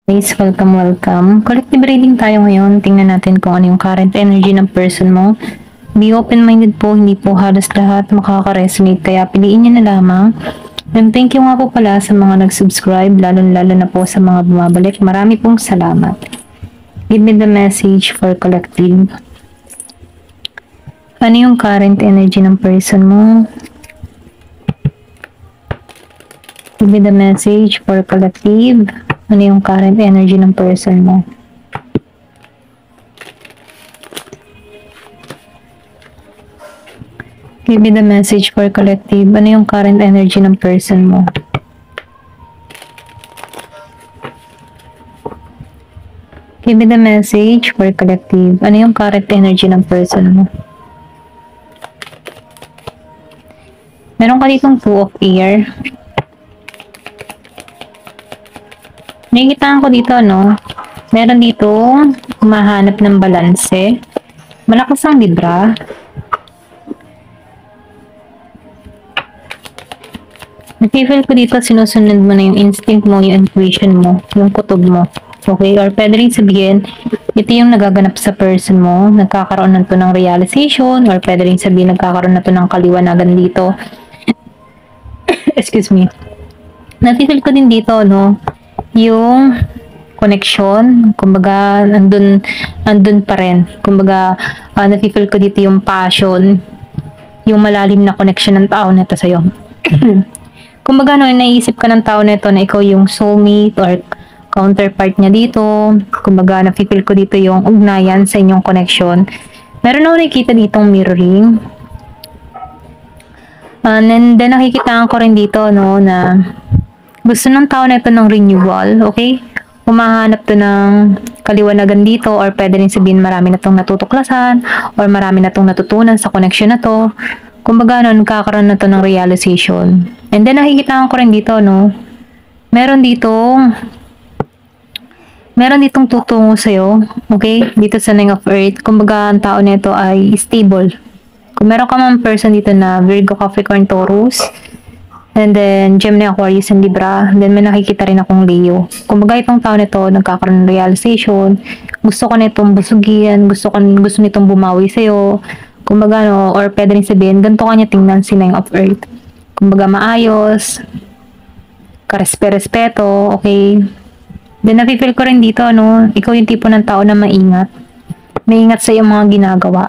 Guys, welcome. Collective reading tayo ngayon. Tingnan natin kung ano yung current energy ng person mo. Be open-minded po, hindi po halos lahat makaka-resonate, kaya piliin nyo na lamang. And thank you nga po pala sa mga nag-subscribe, lalo na po sa mga bumabalik. Marami pong salamat. Give me the message for collective. Ano yung current energy ng person mo? Give me the message for collective. Ano yung current energy ng person mo? Give me the message for collective. Ano yung current energy ng person mo? Give me the message for collective. Ano yung current energy ng person mo? Meron ka ditong 2 of air. Nakikitaan ko dito, no? Meron dito, humahanap ng balanse. Malakas ang Libra. Nakifeel ko dito, sinusunod mo na yung instinct mo, yung intuition mo, yung kutob mo. Okay? Or pwede rin sabihin, ito yung nagaganap sa person mo, nagkakaroon na to ng realization, or pwede rin sabihin, nagkakaroon na to ng kaliwanagan dito. Excuse me. Nakifeel ko din dito, no? Yung connection, kumbaga, andun pa rin. Kumbaga, nafe-feel ko dito yung passion, yung malalim na connection ng tao nito sa'yo. Kumbaga, no, naisip ka ng tao nito na ikaw yung soulmate or counterpart niya dito. Kumbaga, nafe-feel ko dito yung ugnayan sa inyong connection. Meron ako nakikita ditong mirroring. And then, nakikita ko rin dito, no, na gusto ng tao na ito ng renewal, okay? Humahanap to ng kaliwanagan dito, or pwede rin sabihin marami na itong natutuklasan, or marami na itong natutunan sa connection na to. Kumbaga, no, nagkakaroon na to ng realization. And then, nakikita ko rin dito, no, meron ditong tutungo sa'yo, okay? Dito sa Nine of Earth, kumbaga, ang tao nito ay stable. Kung meron ka man person dito na Virgo, Capricorn, Taurus, and then, Gemini, Aquarius, and Libra. And then, may nakikita rin akong Leo. Kumbaga, itong tao nito, nagkakaroon ng realization. Gusto ko nitong busugin. Gusto nitong bumawi sa'yo. Kumbaga, no, or pwede rin sabihin, ganito kanya tingnan si Nine of Earth. Kumbaga, maayos. Karespeto, okay? Then, nafe-feel ko rin dito, no, ikaw yung tipo ng tao na maingat. Maingat sa iyong mga ginagawa.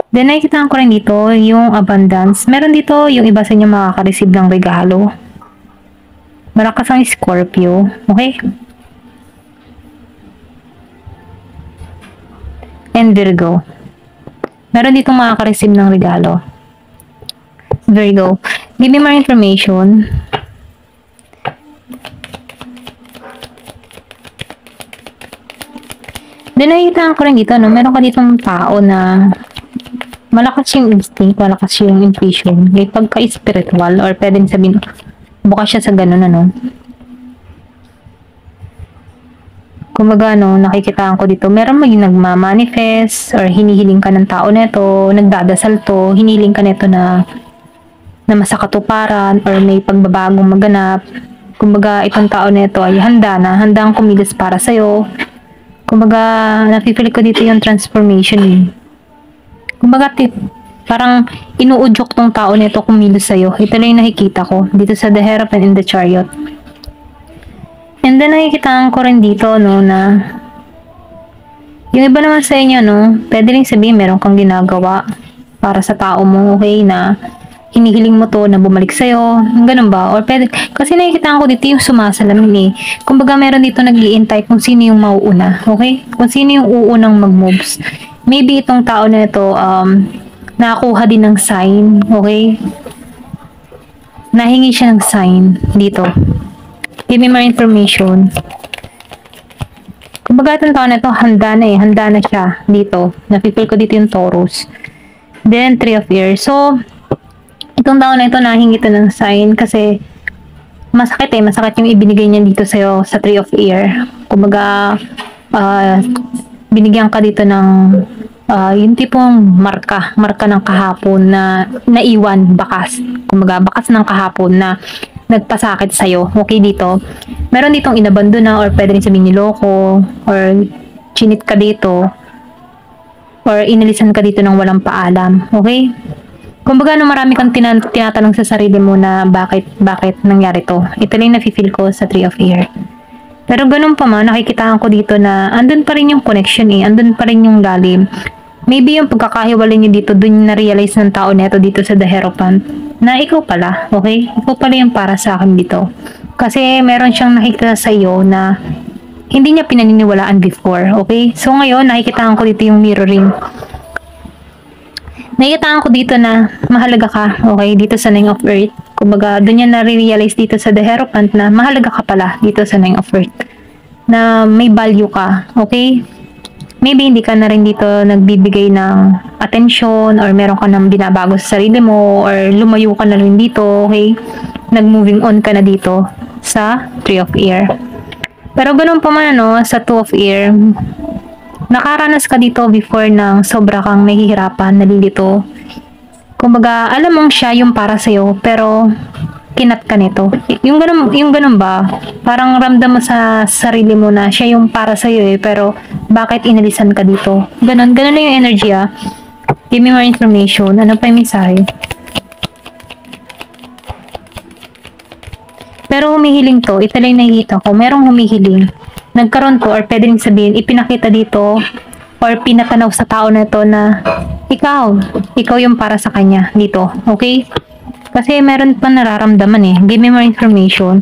Then, nakikita ko rin dito yung abundance. Meron dito yung iba sa inyo makaka-receive ng regalo. Malakas ang Scorpio. Okay? And Virgo. Meron dito makaka-receive ng regalo. Virgo. Give me more information. Then, nakikita ko rin dito, no? Meron ka ditong tao na malakas yung instinct, malakas yung intuition. Like, pagka-spiritual, or pwedeng sabihin, bukas siya sa ganun, ano. Kumbaga, no, nakikita ko dito, meron maging nagmamanifest, or hinihiling ka ng tao neto, nagdadasal to, hinihiling ka neto na masakatuparan, or may pagbabagong maganap. Kumbaga, itong tao neto ay handang kumilos para sa'yo. Kumbaga, nafe-feel ko dito yung transformation. Kumbaga, parang inuudyok tong tao nito kumilos sa'yo. Ito lang yung nakikita ko dito sa The Hierophant in the Chariot. And then, nakikita ko rin dito, no, na yung iba naman sa inyo, no, pwede rin sabihin meron kang ginagawa para sa tao mo, okay, na hinihiling mo to na bumalik sa'yo. Ganun ba? Or pwede, kasi nakikita ko dito yung sumasalamin eh. Kumbaga, meron dito nag-i-intay kung sino yung mauuna, okay? Kung sino yung uunang mag-moves. Maybe itong tao na ito, nakakuha din ng sign, okay? Nahingi siya ng sign dito. Give me more information. Kumbaga itong tao na ito, handa na siya dito. Nafe-feel ko dito yung Taurus. Then, 3 of Air. So, itong tao na ito, nahingi ito ng sign kasi masakit yung ibinigay niya dito sa'yo sa 3 of Air. Kumbaga, binigyan ka dito ng yung tipong marka ng kahapon na naiwan, bakas. Kumbaga, bakas ng kahapon na nagpasakit sa'yo. Okay, dito. Meron ditong inabando na or pwede rin sabihin niloko or chinit ka dito or inalisan ka dito ng walang paalam. Okay? Kumbaga, marami kang tinatanong sa sarili mo na bakit nangyari to. Ito lang nafe-feel ko sa Three of Air. Pero ganun pa man, nakikitaan ko dito na andun pa rin yung connection andun pa rin yung lalim. Maybe yung pagkakahiwalay niyo dito, dun na-realize ng tao neto dito sa The Hierophant na ikaw pala, okay? Ikaw pala yung para sa akin dito. Kasi meron siyang nakikita sa iyo na hindi niya pinaniniwalaan before, okay? So ngayon, nakikitaan ko dito yung mirroring. Nakikitaan ko dito na mahalaga ka, okay? Dito sa Nine of Earth. Kumbaga, doon niya na-realize dito sa The Hierophant na mahalaga ka pala dito sa Nine of Earth. Na may value ka, okay? Maybe hindi ka na rin dito nagbibigay ng attention or meron ka nang binabago sa sarili mo or lumayo ka na rin dito, okay? Nag-moving on ka na dito sa Three of Air. Pero ganun pa man sa Two of Air, nakaranas ka dito before ng sobra kang nahihirapan, nalilito. Kumbaga, alam mong siya yung para sa'yo, pero kinat ka nito. Yung ganun ba? Parang ramdam mo sa sarili mo na siya yung para sa'yo pero bakit inalisan ka dito? Ganun lang yung energy Give me more information. Ano pa yung mensahe? Pero humihiling to. Ito lang nakikita ko. Merong humihiling. Nagkaroon to or pwede rin sabihin, ipinakita dito or pinatanaw sa tao na ito na ikaw yung para sa kanya dito. Okay? Kasi meron pa nararamdaman Give me more information.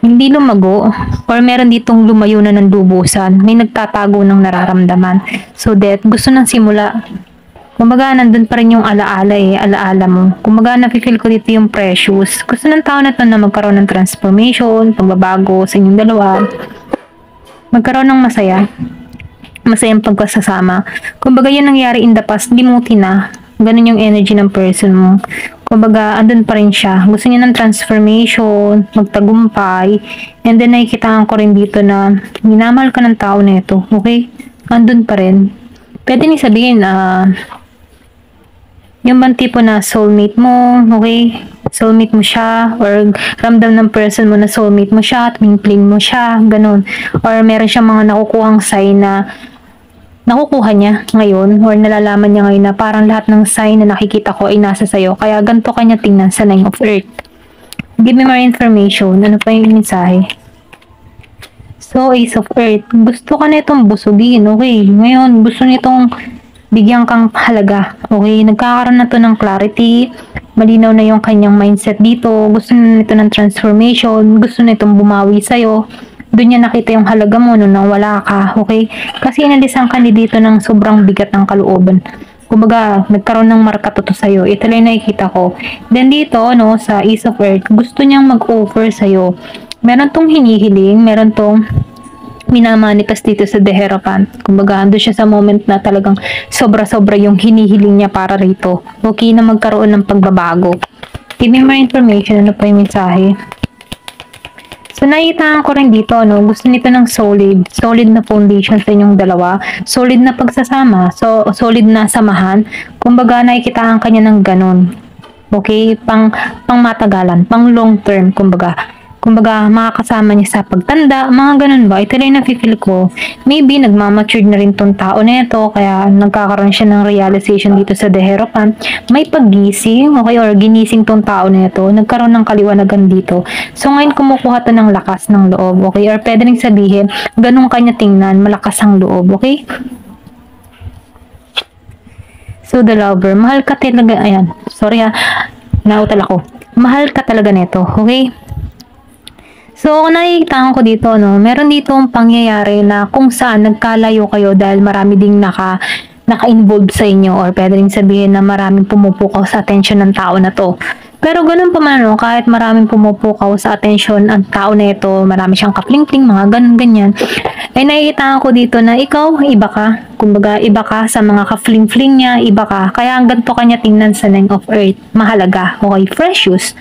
Hindi lumago or meron ditong lumayo na ng lubusan. May nagtatago ng nararamdaman. So that gusto nang simula. Kumbaga nandun pa rin yung alaala alaala mo. Kumbaga nafe-feel ko dito yung precious. Gusto ng tao na to na magkaroon ng transformation, pagbabago sa inyong dalawa. Magkaroon ng masayang pagkasasama. Kumbaga yun nangyari in the past, limutin na. Ganun yung energy ng person mo. Kumbaga, andun pa rin siya. Gusto niya ng transformation, magtagumpay, and then nakikitaan ko rin dito na minamahal ka ng tao na ito. Okay? Andun pa rin. Pwede ni sabihin, yung bang tipo na soulmate mo, okay? Soulmate mo siya, or ramdam ng person mo na soulmate mo siya, twin mo siya, ganun. Or meron siyang mga nakukuhang sign na nakukuha niya ngayon or nalalaman niya ngayon na parang lahat ng sign na nakikita ko ay nasa sayo. Kaya ganito kanya tingnan sa Nine of Earth. Give me more information. Ano pa yung mensahe? So, Ace of Earth. Gusto ka na itong busugin. Okay. Ngayon, gusto nitong bigyan kang halaga. Okay. Nagkakaroon na to ng clarity. Malinaw na yung kanyang mindset dito. Gusto na nito ng transformation. Gusto na itong bumawi sa'yo. Doon niya nakita yung halaga mo nung wala ka, okay? Kasi inalisan ka ni dito ng sobrang bigat ng kalooban. Kumbaga, nagkaroon ng marka to sa'yo. Ito lang nakikita ko. Then dito, sa Ace of Earth, gusto niyang mag-offer sa'yo. Meron tong hinihiling, meron tong minamanifest dito sa The Hierophant. Kumbaga, ando siya sa moment na talagang sobra-sobra yung hinihiling niya para rito. Okay na magkaroon ng pagbabago. Give me more information. Ano pa yung mensahe? So, nakitaan ko rin dito, gusto nito ng solid na foundation sa inyong dalawa, solid na pagsasama, so solid na samahan. Kumbaga, nakikitaan kanya ng ganun. Okay? Pang matagalan, pang long term, kumbaga makakasama niya sa pagtanda, mga ganun ba? Ito lang nafe-feel ko. Maybe nagmamature na rin tong tao na ito, kaya nagkakaroon siya ng realization dito sa The Hierophant. May paggising, okay, or ginising tong tao na ito, nagkaroon ng kaliwanagan dito. So ngayon kumukuha to ng lakas ng loob, okay? Or pwede rin sabihin, ganun kanya tingnan, malakas ang loob, okay? So the Lover, mahal ka talaga, ayan, sorry nautal ako. Mahal ka talaga nito, okay? So, nakikita ko dito, meron ditong pangyayari na kung saan nagkalayo kayo dahil marami ding naka-involve sa inyo or pwede rin sabihin na maraming pumupukaw sa attention ng tao na to. Pero ganun pa man, kahit maraming pumupukaw sa attention ang tao na ito, marami siyang kapling-pling, mga ganyan, ay nakikita ko dito na ikaw, iba ka. Kumbaga, iba ka sa mga ka-fling-fling niya, iba ka. Kaya ang ganito kanya tingnan sa Nine of Earth, mahalaga, okay, precious.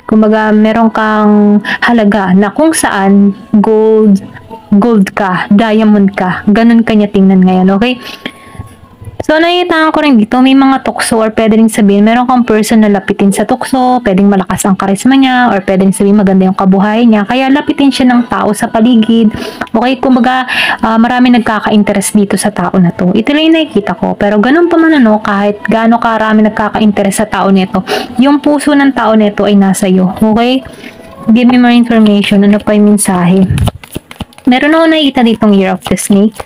Kumbaga, meron kang halaga na kung saan gold ka, diamond ka. Ganun kanya tingnan ngayon, okay? So, nakikita ko rin dito, may mga tukso or pwede rin sabihin, meron kang person na lapitin sa tukso, pwedeng malakas ang karisma niya, or pwedeng sabihin maganda yung kabuhayan niya, kaya lapitin siya ng tao sa paligid. Okay, kumbaga, marami nagkaka-interest dito sa tao na to. Ito lang yung nakikita ko, pero ganun pa man ano, kahit gaano karami nagkaka-interest sa tao nito, yung puso ng tao nito ay nasa iyo. Okay? Give me more information. Ano pa yung mensahe? Meron ako nakikita ditong Year of the Snake.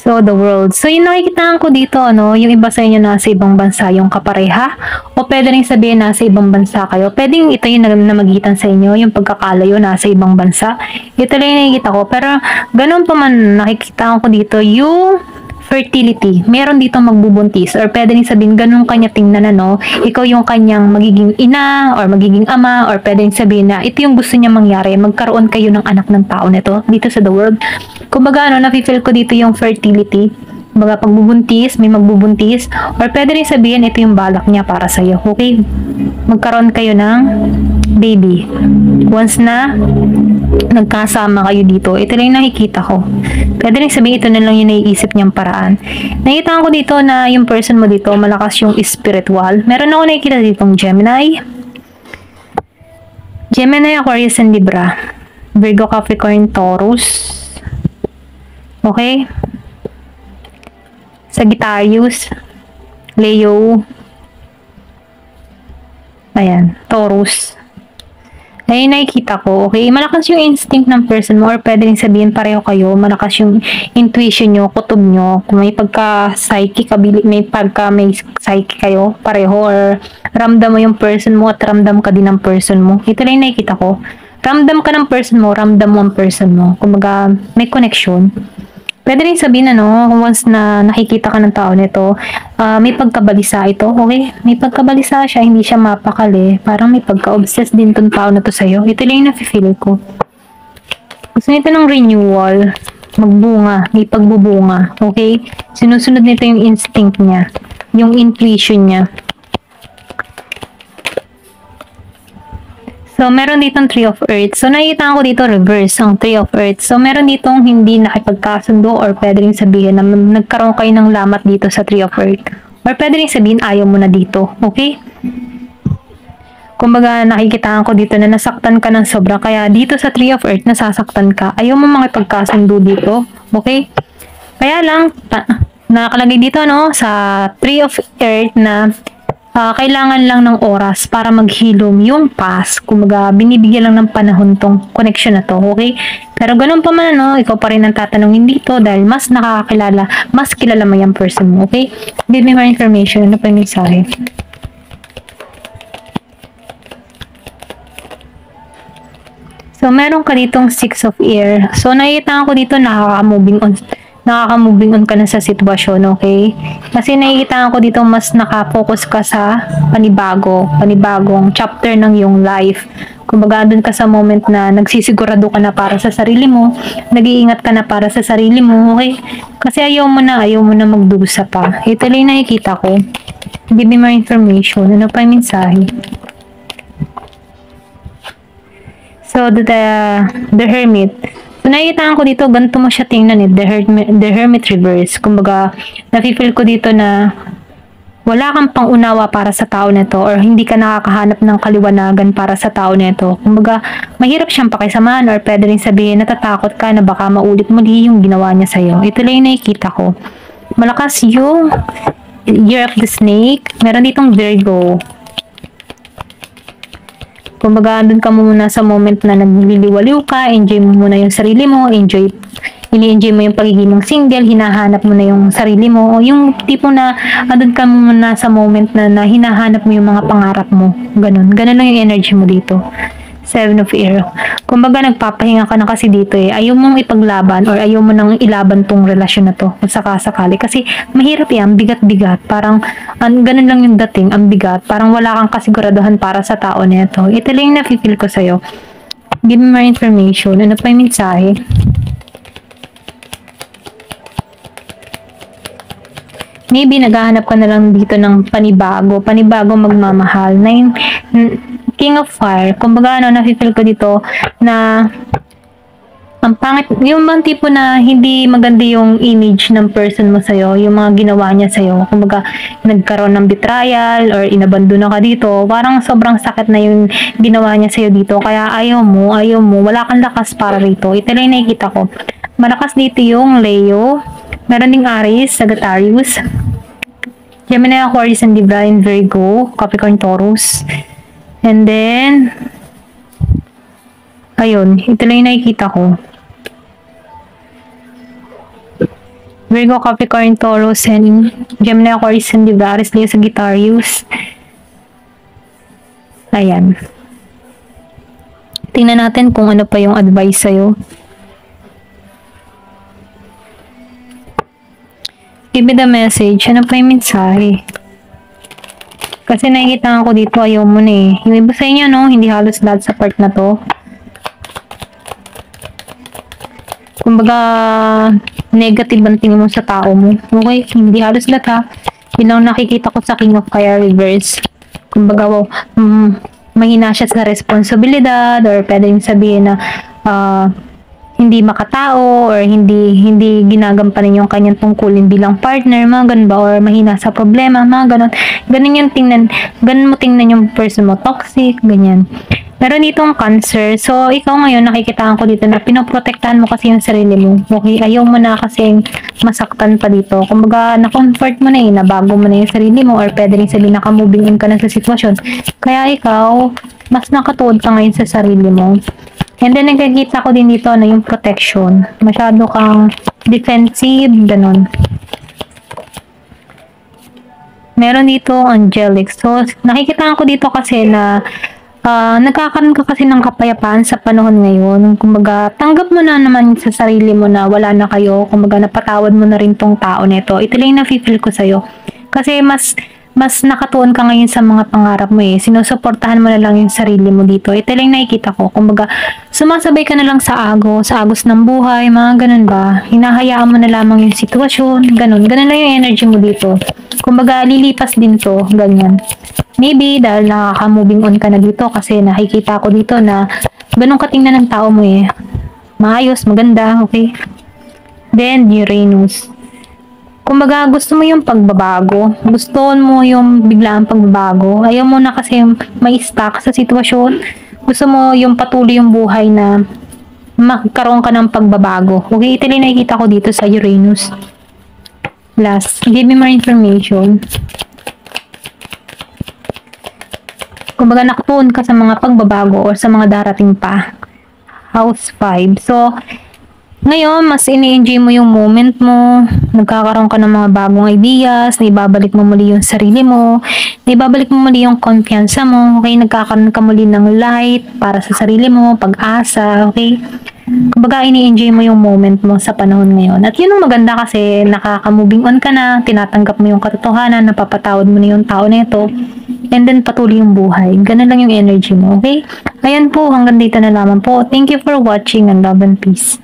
So, the world. So, yung nakikita ko dito, ano, yung iba sa inyo nasa ibang bansa, yung kapareha, o pwede rin sabihin nasa ibang bansa kayo. Pwedeng ito yung namagitan sa inyo, yung pagkakalayo nasa ibang bansa. Ito lang yung nakikita ko. Pero, ganun pa man, nakikita ko dito, yung fertility. Meron dito magbubuntis, or pwede rin sabihin, ganun kanya tingnan, ano, ikaw yung kanyang magiging ina, or magiging ama, or pwede rin sabihin na, ito yung gusto niya mangyari, magkaroon kayo ng anak ng tao nito, dito sa the world. Kumbaga, ano, nafe-feel ko dito yung fertility. Kumbaga, pagbubuntis, may magbubuntis. Or pwede rin sabihin, ito yung balak niya para sa'yo. Okay? Magkaroon kayo ng baby. Once na nagkasama kayo dito, ito lang yung nakikita ko. Pwede rin sabihin, ito na lang yung naiisip niyang paraan. Nakita ko dito na yung person mo dito, malakas yung spiritual. Meron ako nakikita ditong Gemini. Gemini, Aquarius, and Libra. Virgo, Capricorn, Taurus. Okay? Sagittarius, Leo, ayan, Taurus. Ayun, nakikita ko, okay? Malakas yung instinct ng person mo, or pwede rin sabihin pareho kayo, malakas yung intuition nyo, kutob nyo, kung may pagka-psychic, may psychic kayo, pareho, or ramdam mo yung person mo, at ramdam ka din ng person mo. Ito lang yung nakikita ko. Ramdam ka ng person mo, ramdam mo ang person mo. Kumbaga, may connection. Pwede rin sabihin, ano, once na nakikita ka ng tao nito, may pagkabalisa ito, okay? May pagkabalisa siya, hindi siya mapakali. Parang may pagka-obsessed din tong tao na to sa'yo. Ito lang yung nafe-feel ko. Gusto nito ng renewal, magbunga, may pagbubunga, okay? Sinusunod nito yung instinct niya, yung intuition niya. So, meron ditong Tree of Earth. So, nakikita ko dito reverse, ang Tree of Earth. So, meron ditong hindi nakipagkasundo, or pwede rin sabihin na nagkaroon kayo ng lamat dito sa Tree of Earth. Or pwede rin sabihin, ayaw mo na dito. Okay? Kumbaga, nakikita ko dito na nasaktan ka ng sobra. Kaya dito sa Tree of Earth, nasasaktan ka. Ayaw mo makipagkasundo dito. Okay? Kaya lang, nakalagay dito, no, sa Tree of Earth na kailangan lang ng oras para maghilom yung past. Kumbaga, binibigyan lang ng panahon tong connection na to, okay? Pero ganun pa man, ano, ikaw pa rin ang tatanungin dito dahil mas nakakakilala, mas kilala mo yung person mo, okay? Give me more information. Ano pa yung mensahe? So, meron ka ditong 6 of Air. So, nakikita ko dito nakaka-moving on ka na sa sitwasyon, okay? Kasi nakikita ko dito mas nakafocus ka sa panibagong chapter ng iyong life. Kumbaga, doon ka sa moment na nagsisigurado ka na para sa sarili mo, nag-iingat ka na para sa sarili mo, okay? Kasi ayaw mo na magdusa pa. Ito lang nakikita ko. Give me more information. Ano pa yung mensahe? So, the Hermit. So, nakikita ko dito, ganito mo siya tingnan eh, the Hermit reverse. Kumbaga, nafe-feel ko dito na wala kang pangunawa para sa tao nito, or hindi ka nakakahanap ng kaliwanagan para sa tao nito. Kumbaga, mahirap siyang pakisamahan, or pwede rin sabihin, natatakot ka na baka maulit muli yung ginawa niya sa'yo. Ito lang yung nakikita ko. Malakas yung Year of the Snake. Meron ditong Virgo. Kumbaga, andun ka muna sa moment na nagliliwaliw ka, enjoy mo muna yung sarili mo, ini-enjoy mo yung pagiging mong single, hinahanap mo na yung sarili mo, o yung tipo na andun ka muna sa moment na hinahanap mo yung mga pangarap mo. Ganun lang yung energy mo dito. 7 of Air. Kumbaga, nagpapahinga ka na kasi dito eh. Ayaw mong ipaglaban, or ayaw mo nang ilaban tong relasyon na to kung sakasakali. Kasi mahirap yan, bigat-bigat. Parang, ganun lang yung dating, ang bigat. Parang wala kang kasiguraduhan para sa tao na ito. Ito lang yung nafe-feel ko sa'yo. Give me more information. Ano pa yung mensahe? Maybe naghahanap ka na lang dito ng panibago magmamahal. King of Fire. Kumbaga, nafe-feel ko dito na Ang pangit, yung mga tipo na hindi maganda yung image ng person mo sa'yo, yung mga ginawa niya sa'yo. Kumbaga, nagkaroon ng betrayal or inabandona ka dito, parang sobrang sakit na yung ginawa niya sa'yo dito. Kaya ayaw mo, wala kang lakas para rito. Ito lang yung nakikita ko. Malakas dito yung Leo, meron ding Aries, Sagittarius, Gemini, Aquarius, and Libra, and Virgo, Capricorn, Taurus. And then, ayun, ito lang yung nakikita ko. Virgo, Capricorn, Taurus, and Gemini, Aquarius, and Libra, Aries, Leo, Sagittarius. Ayan. Tingnan natin kung ano pa yung advice sa'yo. Give me the message. Ano pa yung mensahe? Kasi nakikita ko dito, ayaw mo na eh. Yung iba sa inyo, no? Hindi halos lahat sa part na to. Kumbaga, negative ang tingin mo sa tao mo. Okay, hindi halos lahat ha. Yun lang nakikita ko sa King of Fire reverse. Kumbaga, wow, mahina siya sa responsibilidad or pwedeng sabihin na hindi makatao or hindi ginagampanan yung kanyang tungkulin bilang partner, mga ganun ba, or mahina sa problema, mga ganun. Ganun yung tingnan, ganun mo tingnan yung person mo, toxic, ganyan. Meron ditong Cancer. So, ikaw ngayon, nakikitaan ko dito na pinoprotektahan mo kasi yung sarili mo. Okay, ayaw mo na kasing masaktan pa dito. Kumbaga, na-comfort mo na eh, nabago mo na yung sarili mo or pwede rin sabihin naka-moving on ka na sa sitwasyon. Kaya ikaw, mas nakatuod ka ngayon sa sarili mo. And then, nagkikita ko din dito na yung protection. Masyado kang defensive, ganun. Meron dito angelic. So, nakikita ko dito kasi na nagkakaroon ka kasi ng kapayapaan sa panahon ngayon. Kumbaga, tanggap mo na naman sa sarili mo na wala na kayo. Kumbaga, napatawad mo na rin tong tao nito. Ito lang yung na-feel ko sa'yo. Kasi mas nakatuon ka ngayon sa mga pangarap mo eh. Sinusuportahan mo na lang yung sarili mo dito. Ito lang nakikita ko. Kumbaga, sumasabay ka na lang sa agos ng buhay, mga ganun ba. Hinahayaan mo na lamang yung sitwasyon, ganun. Ganun lang yung energy mo dito. Kumbaga, lilipas din to, ganyan. Maybe dahil nakaka-moving on ka na dito kasi nakikita ko dito na ganun katingnan ng tao mo eh. Maayos, maganda, okay? Then, Uranus. Kumbaga, gusto mo yung pagbabago. Gusto mo yung biglaan pagbabago. Ayaw mo na kasi may stuck sa sitwasyon. Gusto mo yung patuloy yung buhay na magkaroon ka ng pagbabago. Okay, ito lang nakikita ko dito sa Uranus. Last, give me more information. Kumbaga, nakatuon ka sa mga pagbabago or sa mga darating pa. House 5. So, ngayon, mas ini-enjoy mo yung moment mo, nagkakaroon ka ng mga bagong ideas, naibabalik mo muli yung sarili mo, naibabalik mo muli yung kumpiyansa mo, okay? Nagkakaroon ka muli ng light para sa sarili mo, pag-asa, okay? Kumbaga, ini-enjoy mo yung moment mo sa panahon ngayon. At yun ang maganda kasi nakaka-moving on ka na, tinatanggap mo yung katotohanan, napapatawad mo na yung tao na ito, and then patuloy yung buhay. Ganun lang yung energy mo, okay? Ayan po, hanggang dito na lamang po. Thank you for watching and love and peace.